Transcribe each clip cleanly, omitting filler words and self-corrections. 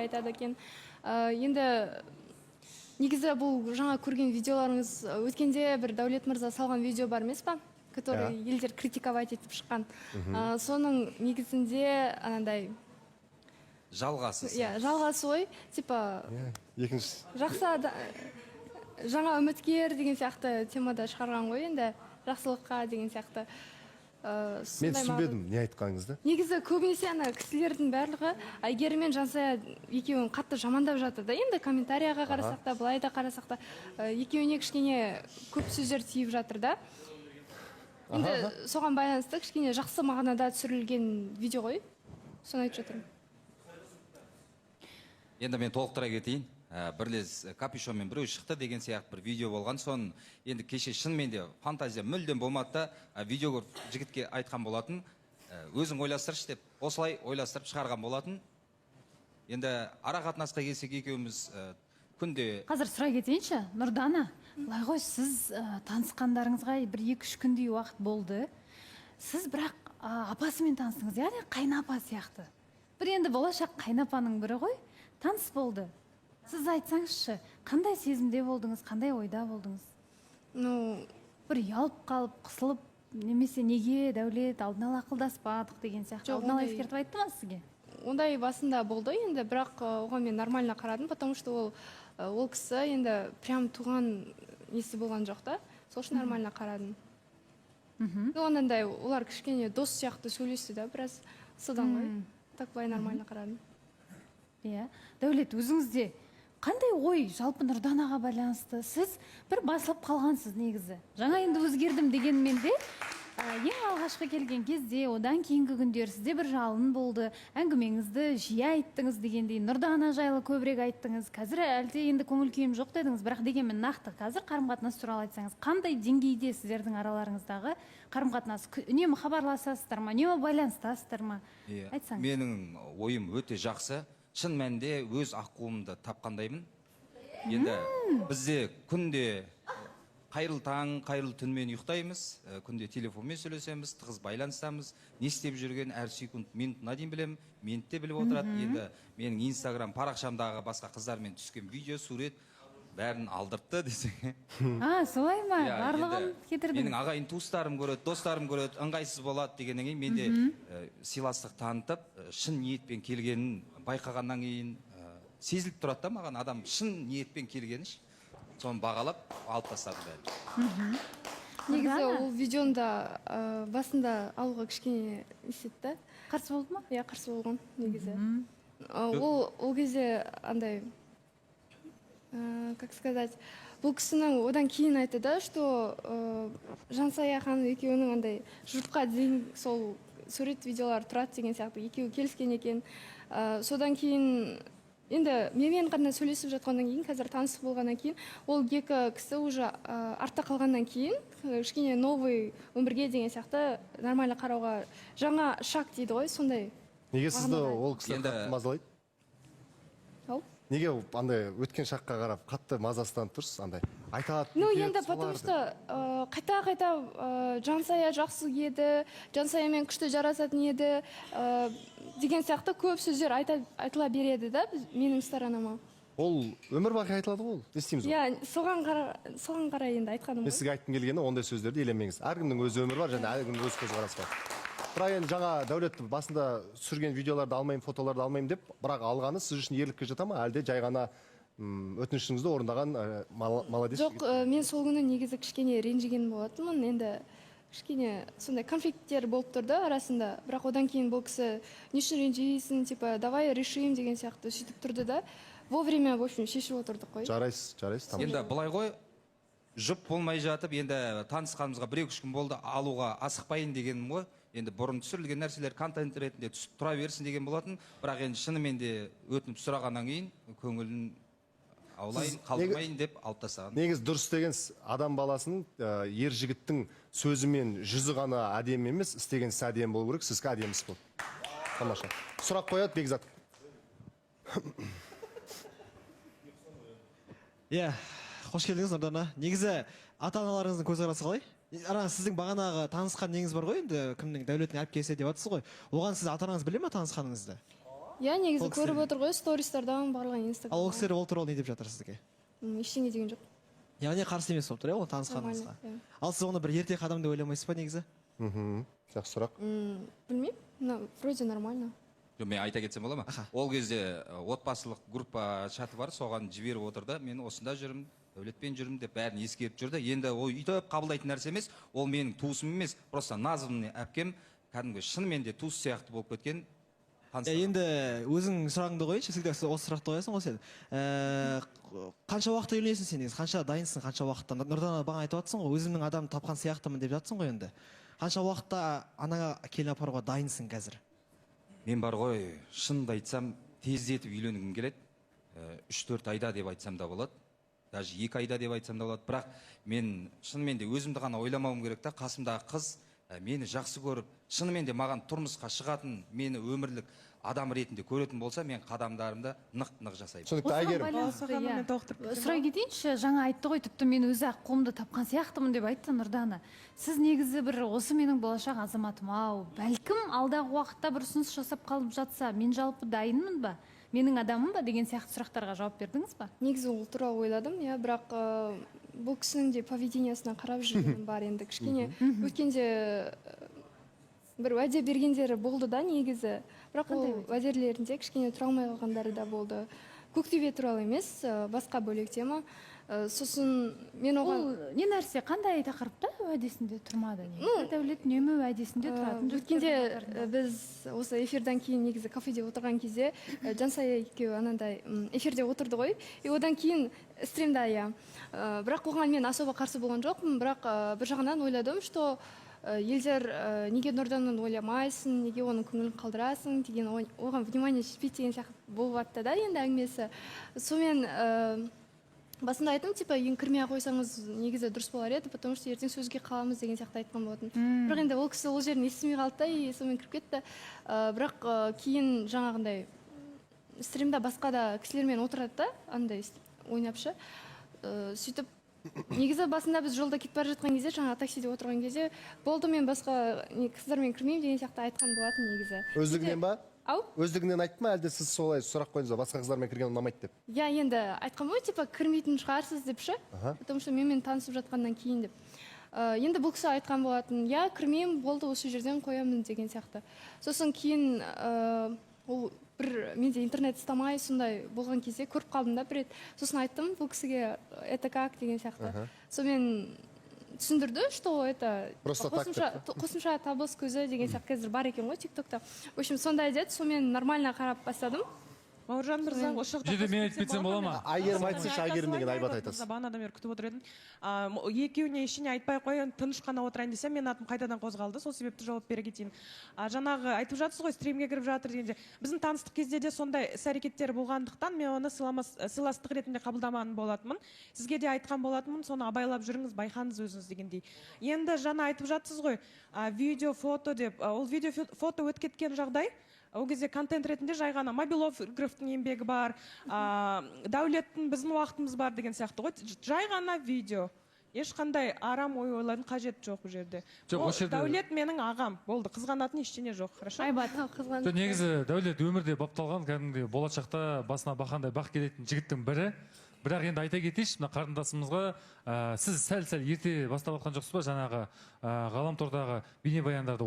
айтады екен. Енді негізі бұл жаңа көрген видеоларыңыз өткенде бір Дәулет мырза салған видео бар емес па? Который елдер критиковать етіп шыққан. Соның негізінде анандай жалғасы. Жалғасы ой, типа екінші жақсы жаңа үміткер деген сияқты темада шығарған ғой енді, жақсылыққа деген сияқты. Мен түсінбедім не айтқаныңызды. Негізі көбінесе ана кісілердің барлығы Әйгерім мен Жансая екеуін қатты жамандап жатыр да. Енді комментарияға қарасақ та, былай да қарасақ та, екеуіне кішкене көп сөздер тиіп жатыр да. Енді соған байланысты кішкене жақсы мағынада түсірілген видео ғой. Соны айтып жатырмын. Енді мен толықтыра кетейін. Бірлес капюшонмен біреу шықты деген сияқты бір видео болған. Соны енді кеше шынымен де фантазия мүлдем болмады да, видео көріп жігітке айтқан болатын. Өзің ойластыршы деп, осылай ойластырып шығарған болатын. Енді ара қатынасқа келсек екеуміз күнде... Қазір сұрай кетейінші, Нұрдана, былай ғой, сіз танысқандарыңызға бір 2-3 күндей уақыт болды. Сіз бірақ апасымен таныстыңыз, яғни қайнапа сияқты. Бір енді болашақ қайнапаның бірі ғой, таныс болды. Сіз айтсаңызшы, қандай сезімде болдыңыз, қандай ойда болдыңыз? Бір ұялып қалып, қысылып, немесе неге Дәулет алдын ала ақылдаспадық деген сияқты алдын ала ескертіп айтты ма сізге? Ондай басында болды енді, бірақ оған мен нормально қарадым, потому что ол кісі енді прям туған несі болған жоқ та, сол үшін нормально қарадым. Ондай олар кішкене дос сияқты сөйлесті да, біраз содан ғой. Так былай нормально қарадым. Иә, Дәулет, өзіңізде қандай ой жалпы Нұрданаға байланысты? Сіз бір басылып қалғансыз негізі. Жаңа енді өзгердім дегенмен де, ең алғашқы келген кезде, одан кейінгі күндер сізде бір жалын болды, әңгімеңізді жиі айттыңыз дегендей, Нұрдана жайлы көбірек айттыңыз. Қазір әлде енді көңіл күйім жоқ дедіңіз, бірақ дегенмен нақты қазір қарым-қатынас туралы айтсаңыз, қандай деңгейде сіздердің араларыңыздағы қарым-қатынас? Үнемі хабарласасыздар ма, үнемі байланыстасыздар ма? Айтсаңыз. Менің ойым өте жақсы. Шын мәнінде өз аққуымды тапқандаймын. Енді бізде күнде қайырлы таң, қайырлы түнмен ұйықтаймыз, күнде телефонмен сөйлесеміз, тығыз байланыстамыз. Не істеп жүрген әр секунд минутына дейін білемін, минутте біліп отырады. Енді менің Инстаграм парақшамдағы басқа қыздармен түскен видео, сурет бәрін алдыртты десең. Солай ма? Барлығын кетірдіңіз. Менің ағайын туыстарым көреді, достарым көреді, ыңғайсыз болады дегеннен кейін менде сыйластық танытып, шын ниетпен келгенін байқағаннан кейін сезіліп тұрады да маған адам шын ниетпен келгені. Соны бағалап алып тастадым бәрін. Негізі ол видеоны да басында алуға кішкене несетті. Қарсы болды ма? Иә, қарсы болған негізі. Ол кезде андай, как сказать, бұл кісінің одан кейін айтты да, что Жансая ханым екеуінің андай жұртқа дейін сол сурет видеолар тұрады деген сияқты екеуі келіскен екен. Содан кейін енді менімен ғана сөйлесіп жатқаннан кейін, қазір танысып болғаннан кейін, ол екі кісі уже артта қалғаннан кейін, кішкене новый өмірге деген сияқты нормально қарауға жаңа шаг дейді ғой, сондай. Неге сізді ол кісілер қатты мазалайды? Неге андай өткен шаққа қарап қатты мазасызданып тұрсыз, андай айтады? Енді потому что қайта-қайта Жансая жақсы еді, Жансаямен күшті жарасатын еді деген сияқты көп сөздер айтыла береді да менің сторонама. Ол өмір бақи айтылады ғой, не істейміз ғой? Иә, соған қарай енді айтқаным ғой. Мен сізге айтқым келгені ондай сөздерді елемеңіз. Әркімнің өз өмірі бар және әркімнің өз көзқарасы бар. Бірақ енді жаңа Дәулет басында түсірген видеоларды алмаймын, фотоларды алмаймын деп, бірақ алғаны сіз үшін ерлікке жата ма, әлде жай ғана өтінішіңізді орындаған молодец? Жоқ, мен сол күні негізі кішкене ренжіген болатынмын. Енді кішкене сондай конфликттер болып тұрды арасында, бірақ одан кейін бұл кісі не үшін ренжисің, типа давай решим деген сияқты сөйтіп тұрды да, вовремя в общем шешіп отырдық қой. Жарайсыз. Енді былай ғой, жұп болмай жатып, енді танысқанымызға 1-2 күн болды, алуға асықпайын дегенім ғой. Енді бұрын түсірілген нәрселер контент ретінде түсіп тұра берсін деген болатын, бірақ енді шынымен де өтініп сұрағаннан кейін көңілін аулайын, қалдырмайын деп алып тастаған. Негіз дұрыс деген адам баласының ер жігіттің сөзі мен жүзі ғана әдемі емес, істеген ісі әдемі болу керек, сізге әдемісіз болды. Тамаша. Сұрақ қояды Бекзат. Иә, қош келдіңіз Нұрдана. Негізі ата-аналарыңыздың көзқарасы қалай? Сіздің бағанағы танысқан неңіз бар ғой, енді кімнің Дәулеттің әпкесі деп жатсыз ғой. Оған сіз ата-анаңыз біле ме танысқаныңызды? иә негізі Ол көріп кісілер- отыр ғой стористардан барлығын Ал ол инстаграмда кісілер ол туралы не деп жатыр сізге? ештеңе деген жоқ. Яғни қарсы емес болып тұр, иә, ол танысқаныңызға. Нормально, иә. Ал сіз оны бір ерте қадам деп ойламайсыз ба негізі? Жақсы сұрақ. Білмеймін, вроде нормально. жоқ мен айта кетсем бола ма? Аха. Ол кезде отбасылық группа чаты бар, соған жіберіп отырды. Мен осында жүрмін, Дәулетпен жүрмін деп бәрін ескеріп жүрді. Енді ол үйтіп қабылдайтын нәрсе емес, ол менің туысым емес, просто назымның әпкем кәдімгі шынымен де туыс сияқты болып кеткен. Енді өзің сұрағыңды қойшы, всегда осы сұрақты қоясың ғой сен. Қанша уақытта үйленесің сен негізі? Қанша дайынсың, қанша уақытта? Нұрдана бағана айтып жатсың ғой, өзімнің адамды тапқан сияқтымын деп жатсың ғой енді. Қанша уақытта анаңа келін апаруға дайынсың қазір? Мен бар ғой, шынымды айтсам, тездетіп үйленгім келеді. 3-4 айда деп айтсам да болады. Даже 2 айда деп айтсам да болады. Бірақ мен шынымен де өзімді ғана ойламауым керек та, қасымдағы қыз мені жақсы көріп, шынымен де маған тұрмысқа шығатын, мені өмірлік адам ретінде көретін болса, мен қадамдарымды нық жасаймын. Түсінікті, Әйгерім. Сұрай кетейінші, жаңа айтты ғой, тіпті мен өзі ақ қолымды тапқан сияқтымын деп айтты Нұрдана. Сіз негізі бір осы менің болашақ азаматым, ау, бәлкім алдағы уақытта бір ұсыныс жасап қалып жатса, мен жалпы дайынмын ба? Менің адамым ба деген сияқты сұрақтарға жауап бердіңіз ба? Негізі ол туралы ойладым, иә, бірақ бұл кісінің де поведениясына қарап жүргенім бар енді кішкене. Өткенде бір уәде бергендері болды да негізі, бірақ ол уәделерінде кішкене тұра алмай қалғандары да болды. Көктөбе туралы емес, басқа бөлек тема. Сосын мен оған... Ол не нәрсе, қандай тақырыпта уәдесінде тұрмады? Дәулет үнемі уәдесінде тұратын. Өткенде біз осы эфирдан кейін негізі кафеде отырған кезде Жансая екеуі анандай эфирде отырды ғой. И одан кейін стримда, иә. Бірақ оған мен особо қарсы болған жоқпын, бірақ бір жағынан ойладым, что елдер неге Нұрданын ойламайсың, неге оның көңілін қалдырасың деген, оған внимание жетпейді деген сияқты болып жатты да енді әңгімесі. Сонымен басында айттым, типа, ең кірмей қойсаңыз негізі дұрыс болар еді, потому что ертең сөзге қаламыз деген сияқты айтқан болатын. Бірақ енді ол кісі ол жерін естімей қалды да, и сонымен кіріп кетті. Бірақ кейін жаңағындай стримда басқа да кісілермен отырады да, андай ойнапшы. Сөйтіп, негізі басында біз жолда кетіп бара жатқан кезде, жаңа таксиде отырған кезде, болды мен басқа қыздармен кірмеймін деген сияқты айтқан болатын негізі. Өздігінен ба? Ау? Өздігінен айтты ма, әлде сіз солай сұрақ қойдыңыз ба, басқа қыздармен кірген ұнамайды деп? Я енді айтқан ғой, типа, кірмейтін шығарсыз деп ше, потому что менімен танысып жатқаннан кейін деп. Енді бұл кісі айтқан болатын, я кірмеймін, болды осы жерден қоямын деген сияқты. Сосын кейін ол бір менде интернет ұстамай сондай болған кезде көріп қалдым да бір рет. Сосын айттым бұл кісіге, это как деген сияқты. Сонымен түсіндірді, что это қосымша табыс көзі деген сияқты қазір бар екен ғой тиктокта. В общем, сондай деді, сонымен нормально қарап бастадым. Бауыржан мырза, осы жақта Жеде мен айтып кетсем бола ма? Әйгерім айтсыншы, Әйгерім деген Айбат айтасыз. Бағанадан бері күтіп отыр едім. Екеуіне ештеңе айтпай қойын, тыныш қана отырайын десем, мен атым қайтадан қозғалды, сол себепті жауап бере кетейін. Жаңағы айтып жатсыз ғой, стримге кіріп жатыр дегенде. Біздің таныстық кезде де сондай іс-әрекеттер болғандықтан мен оны сыйластық ретінде қабылдамаған болатынмын. Сізге де айтқан болатынмын, соны абайлап жүріңіз, байқаңыз өзіңіз дегендей. Енді жаңа айтып жатсыз ғой, видео, фото деп. Ол видео, фото өтіп кеткен жағдай. Ол кезде контент ретінде жай ғана Мобилографтың еңбегі бар, Дәулеттің біздің уақытымыз бар деген сияқты ғой. Жай ғана видео. Ешқандай арам ой ойлардың қажет жоқ бұл жерде. Дәулет менің ағам. Болды, қызғанатын ештеңе жоқ. Хорошо? Айбат, қызғанатын. Негізі Дәулет өмірде бапталған, кәдімгі болашақта басына бақандай бақ келетін жігіттің бірі. Бірақ енді айта кетейінші, мына қарындасымызға, сіз сәл ерте бастап жатқан жоқсыз ба, жаңағы ғаламтордағы бейнебаяндарды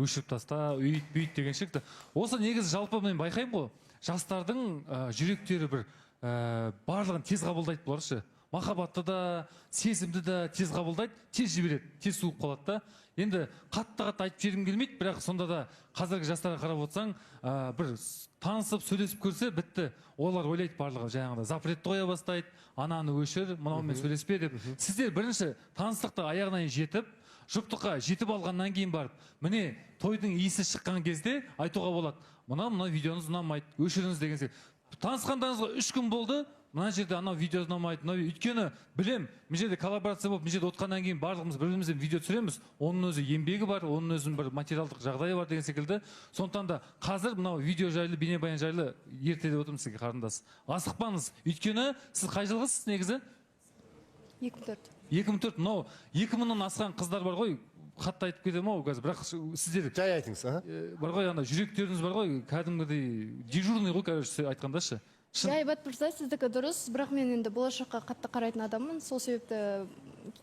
өшіріп таста, үйт деген шекті. Осы негізі жалпы мен байқаймын ғой, жастардың жүректері бір барлығын тез қабылдайды бұларшы. Махаббатты да, сезімді да тез қабылдайды, тез жібереді, тез суып қалады да. Енді қатты айтып жібергім келмейді, бірақ сонда да қазіргі жастарға қарап отырсаң, бір танысып, сөйлесіп көрсе, бітті. Олар ойлайды барлығы жаңағыда запретті қоя бастайды, ананы өшір, мынаумен сөйлеспе деп. Сіздер бірінші таныстықты аяғынан жетіп, жұптыққа жетіп алғаннан кейін барып, міне тойдың иісі шыққан кезде айтуға болады. Мына видеоңыз ұнамайды, өшіріңіз деген сияқты. Танысқандарыңызға 3 күн болды, мына жерде анау видео ұнамайды, өйткені білем, мына жерде коллаборация болып, мына жерде отқаннан кейін барлығымыз бір-бірімізден видео түсіреміз, оның өзі еңбегі бар, оның өзінің бір материалдық жағдайы бар деген секілді. Сондықтан да қазір мынау видео жайлы, бейнебаян жайлы ерте деп отырмын сізге, қарындас. Асықпаңыз, өйткені сіз қай жылғысыз негізі? 2004. 2004, мынау 2000-нан асқан қыздар бар ғой, қатты айтып кетемін ау қазір, бірақ сіздер жай айтыңыз. бар ғой ана жүректеріңіз бар ғой, кәдімгідей дежурный ғой, короче, айтқандашы. Айбат мырза, сіздікі дұрыс, бірақ мен енді болашаққа қатты қарайтын адаммын, сол себепті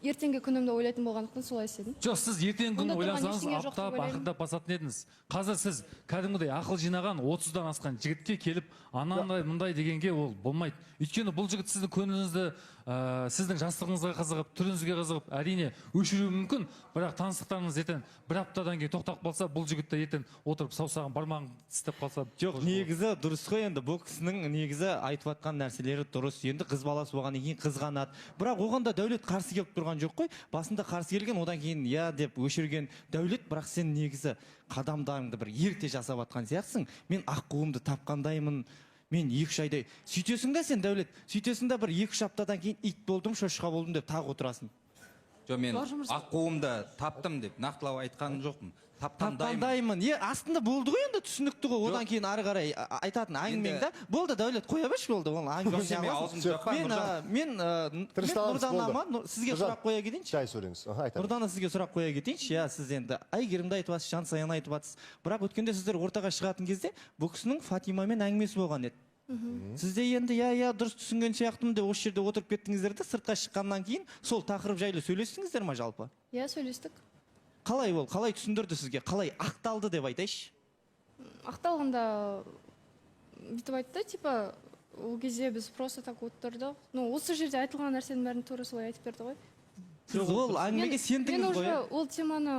ертеңгі күнімді ойлайтын болғандықтан солай істедім. Жоқ, сіз ертеңгі күн Онда тұрған ойлансаңыз ештеңе жоқ деп аптап ойлаймын. ақырындап басатын едіңіз. Қазір сіз кәдімгідей ақыл жинаған 30-дан асқан жігітке келіп анандай мындай дегенге ол болмайды. Өйткені бұл жігіт сіздің көңіліңізді сіздің жастығыңызға қызығып, түріңізге қызығып, әрине өшіруі мүмкін, бірақ таныстықтарыңыз ертең бір аптадан кейін тоқтап қалса, бұл жігіт те ертең отырып саусағын бармағын тістеп қалса. Жоқ, негізі дұрыс қой, енді бұл кісінің негізі айтып жатқан нәрселері дұрыс. Енді қыз баласы болғаннан кейін қызғанады. Бірақ оған да Дәулет қарсы келіп тұрған жоқ қой. Басында қарсы келген, одан кейін я деп өшірген Дәулет, бірақ сен негізі қадамдарыңды бір ерте жасап жатқан сияқтысың. Мен аққуымды тапқандаймын. Мен 2-3 айдай сөйтесің да сен Дәулет, сөйтесің да бір 2-3 аптадан кейін ит болдым, шошқа болдым деп тағы отырасың. Жоқ, мен аққуымды таптым деп нақтылап айтқаным жоқпын. Тапқандаймын. Астында болды ғой, енді түсінікті ғой. Одан кейін ары қарай айтатын әңгімең да. Болды Дәулет, қоя берші, болды. Ол мен Нұрданама сізге сұрақ қоя кетейінші. Жай сөйлеңіз. Нұрдана сізге сұрақ қоя кетейінші. Я, сіз енді Айгерімді айтып жатсыз, Жансаяны айтып жатсыз. Бірақ өткенде сіздер ортаға шығатын кезде бұл кісінің Фатимамен әңгімесі болған еді. Сізде енді я дұрыс түсінген сияқтымын деп осы жерде отырып кеттіңіздер де, сыртқа шыққаннан кейін сол тақырып жайлы сөйлестіңіздер ма жалпы? Иә, сөйлестік. Қалай ол, қалай түсіндірді сізге, қалай ақталды деп айтайшы? Ақталғанда бүйтіп айтты, типа, ол кезде біз просто так отырдық. Ну, осы жерде айтылған нәрсенің бәрін тура солай айтып берді ғой. Сіз ол әңгімеге сендіңіз ғой. Мен уже ол теманы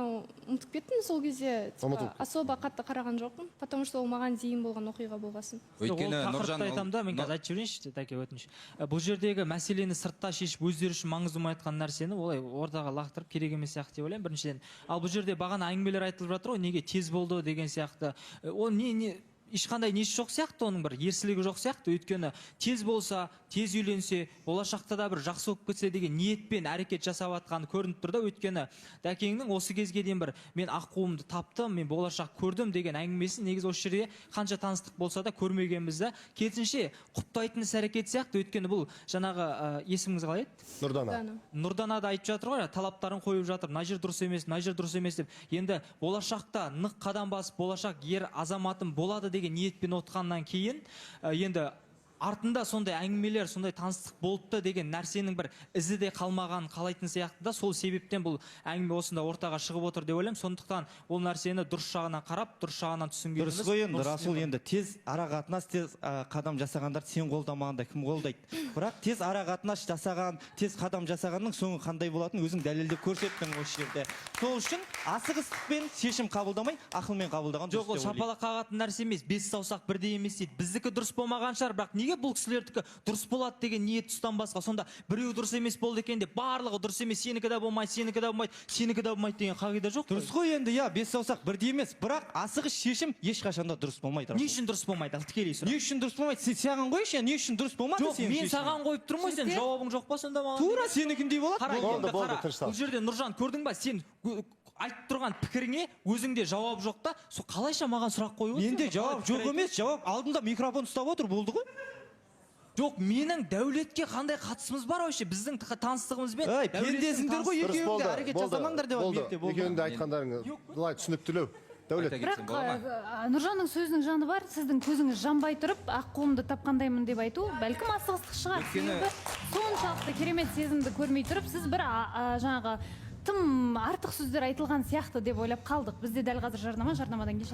ұмытып кеттім, сол кезде особо қатты қараған жоқпын, потому что ол маған дейін болған оқиға болғасын. Өйткені тақырыпты айтамын да, мен қазір айтып жіберейінші, Тәке, өтініш. Бұл жердегі мәселені сыртта шешіп, өздері үшін маңызды айтқан нәрсені олай ортаға лақтырып керек емес сияқты деп ойлаймын, біріншіден. Ал бұл жерде бағана әңгімелер айтылып жатыр ғой, неге тез болды деген сияқты. Ол ешқандай несі жоқ сияқты, оның бір ерсілігі жоқ сияқты. Өйткені тез болса, тез үйленсе, болашақта да бір жақсы болып кетсе деген ниетпен әрекет жасап жатқаны көрініп тұр да. Өйткені Дәкеңнің осы кезге дейін бір мен аққуымды таптым, мен болашақ көрдім деген әңгімесін негізі осы жерде қанша таныстық болса да көрмегенбіз да. Керісінше құптайтын іс әрекет сияқты. Өйткені бұл жаңағы есіміңіз қалай еді? Нұрдана. Нұрдана да айтып жатыр ғой, талаптарын қойып жатыр, мына жер дұрыс емес, мына жер дұрыс емес деп. Енді болашақта нық қадам басып, болашақ ер азаматым болады деген ниетпен отқаннан кейін енді артында сондай әңгімелер, сондай таныстық болыпты деген нәрсенің бір ізі де қалмаған қалайтын сияқты да. Сол себептен бұл әңгіме осында ортаға шығып отыр деп ойлаймын. Сондықтан ол нәрсені дұрыс жағынан қарап, дұрыс жағынан түсінгеніміз. Дұрыс қой енді, Расул, енді тез арақатынас, тез қадам жасағандар сен қолдамағанда кім қолдайды? Бірақ тез арақатынас жасаған, тез қадам жасағанның соңы қандай болатынын өзің дәлелдеп көрсеттің осы жерде. Сол үшін асығыстықпен шешім қабылдамай, ақылмен қабылдаған дұрыс деп ойлаймын. Жоқ, ол шапалақ қағатын нәрсе емес, бес саусақ бірдей емес дейді. Біздікі дұрыс болмаған шығар, бірақ неге бұл кісілердікі дұрыс болады деген ниет тұстан басқа? Сонда біреу дұрыс емес болды екен деп, барлығы дұрыс емес, сенікі де болмайды, сенікі де болмайды, сенікі де болмайды деген қағида жоқ. Дұрыс қой енді, бес саусақ бірдей емес, бірақ асығыс шешім ешқашанда дұрыс болмайды. Не үшін дұрыс болмайды? Тікелей сұрақ. Не үшін дұрыс болмайды? Сен саған қойшы, не үшін дұрыс болмады? Жоқ, мен саған қойып тұрмын ғой, сен жауабың жоқ па сонда маған? Тура сенікіндей болады. Бұл жерде Нұржан, көрдің ба, сен айтып тұрған пікіріңе өзіңде жауап жоқ та, сол қалайша маған сұрақ қойып отырсың? Менде жауап жоқ емес, жауап алдында микрофон ұстап отыр, болды ғой. Жоқ, менің Дәулетке қандай қатысымыз бар вообще? Біздің таныстығымызбен пендесіңдер ғой, екеуіңді әрекет жасамаңдар деп болды. Екеуіңді айтқандарың былай түсініктілеу. Дәулет. Бірақ Нұржанның сөзінің жаны бар. Сіздің көзіңіз жанбай тұрып, аққуымды тапқандаймын деп айту бәлкім асығыстық шығар. Себебі соншалықты керемет сезімді көрмей тұрып, сіз бір жаңағы тым артық сөздер айтылған сияқты деп ойлап қалдық. Бізде дәл қазір жарнамадан кейін